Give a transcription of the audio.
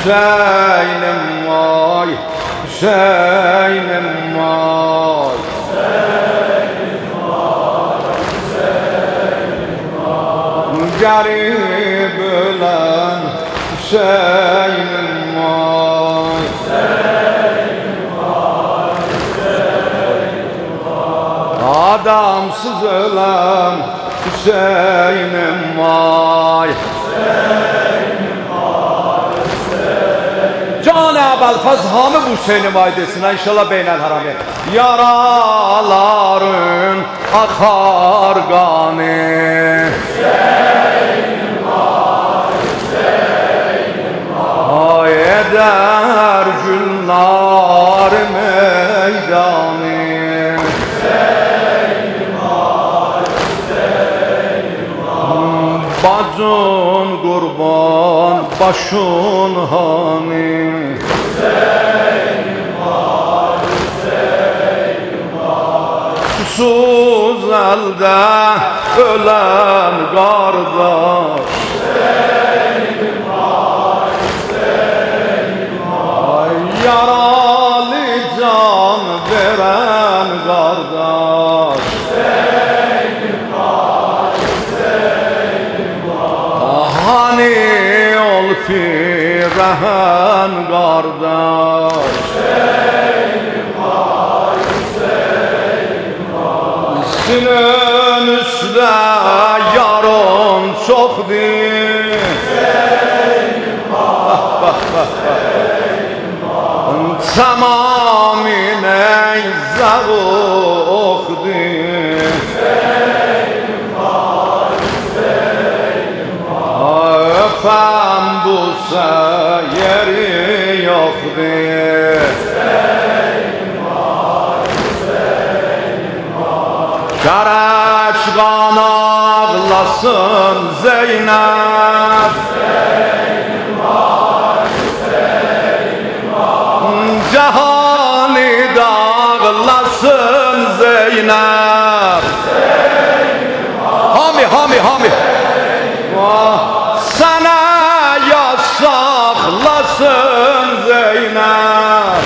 Hüseyin'im vay, Hüseyin'im vay. Garip ölen Hüseyin'im vay. Adamsız ölen Hüseyin'im vay. Can-ı Belfaz hamı bu Hüseyin'im vay desin inşallah beynel harami. Yaraların akar gani. Ay eder günler meydanı. Bacın kurban başın hani. Susuz elde ölen kardeş. Yaralı can veren kardeş. Hani ol firehen kardeş. Üstünün üstüne yarın çokdur. Tamamine zavukdur. Öpem bu yeri yokdur. Karaç kan ağlasın Zeynep. Cahani dağlasın Zeynep. Hami hami hami. Sana yasaklasın Zeynep.